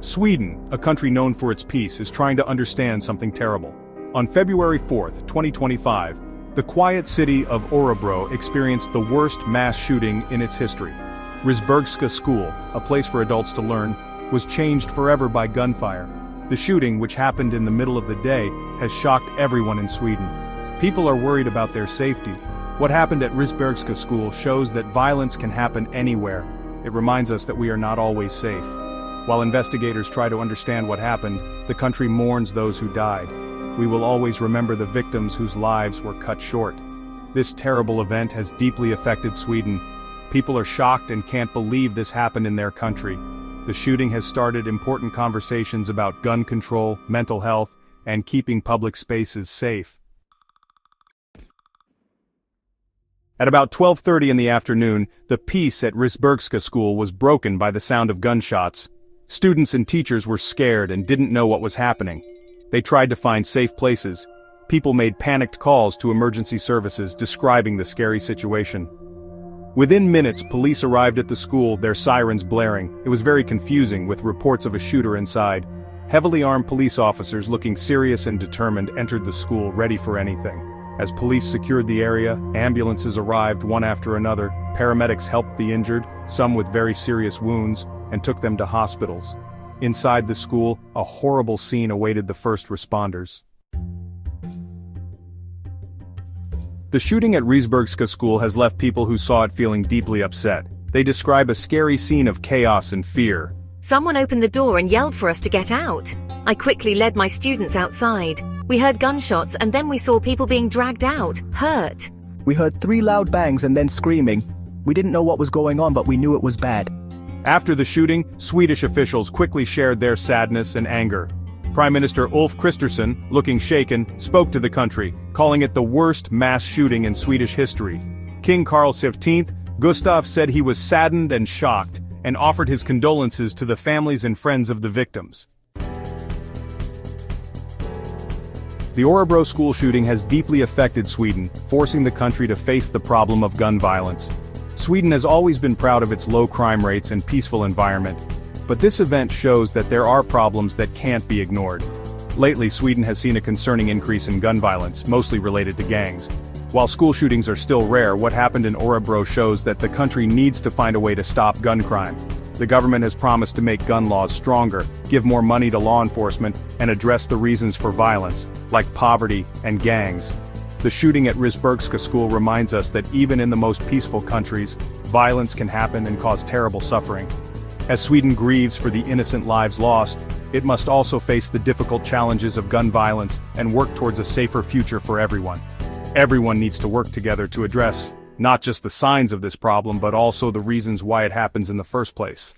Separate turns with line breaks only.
Sweden, a country known for its peace, is trying to understand something terrible. On February 4, 2025, the quiet city of Örebro experienced the worst mass shooting in its history. Risbergska School, a place for adults to learn, was changed forever by gunfire. The shooting, which happened in the middle of the day, has shocked everyone in Sweden. People are worried about their safety. What happened at Risbergska School shows that violence can happen anywhere. It reminds us that we are not always safe. While investigators try to understand what happened, the country mourns those who died. We will always remember the victims whose lives were cut short. This terrible event has deeply affected Sweden. People are shocked and can't believe this happened in their country. The shooting has started important conversations about gun control, mental health, and keeping public spaces safe. At about 12:30 in the afternoon, the peace at Risbergska School was broken by the sound of gunshots. Students and teachers were scared and didn't know what was happening. They tried to find safe places. People made panicked calls to emergency services describing the scary situation. Within minutes, police arrived at the school, their sirens blaring. It was very confusing, with reports of a shooter inside. Heavily armed police officers looking serious and determined entered the school, ready for anything. As police secured the area, ambulances arrived one after another. Paramedics helped the injured, some with very serious wounds, and took them to hospitals. Inside the school, a horrible scene awaited the first responders. The shooting at Risbergska School has left people who saw it feeling deeply upset. They describe a scary scene of chaos and fear.
Someone opened the door and yelled for us to get out. I quickly led my students outside. We heard gunshots and then we saw people being dragged out, hurt.
We heard 3 loud bangs and then screaming. We didn't know what was going on, but we knew it was bad.
After the shooting, Swedish officials quickly shared their sadness and anger. Prime Minister Ulf Kristersson, looking shaken, spoke to the country, calling it the worst mass shooting in Swedish history. King Carl XV, Gustav, said he was saddened and shocked, and offered his condolences to the families and friends of the victims. The Örebro school shooting has deeply affected Sweden, forcing the country to face the problem of gun violence. Sweden has always been proud of its low crime rates and peaceful environment. But this event shows that there are problems that can't be ignored. Lately, Sweden has seen a concerning increase in gun violence, mostly related to gangs. While school shootings are still rare, what happened in Örebro shows that the country needs to find a way to stop gun crime. The government has promised to make gun laws stronger, give more money to law enforcement, and address the reasons for violence, like poverty and gangs. The shooting at Risbergska School reminds us that even in the most peaceful countries, violence can happen and cause terrible suffering. As Sweden grieves for the innocent lives lost, it must also face the difficult challenges of gun violence and work towards a safer future for everyone. Everyone needs to work together to address not just the signs of this problem but also the reasons why it happens in the first place.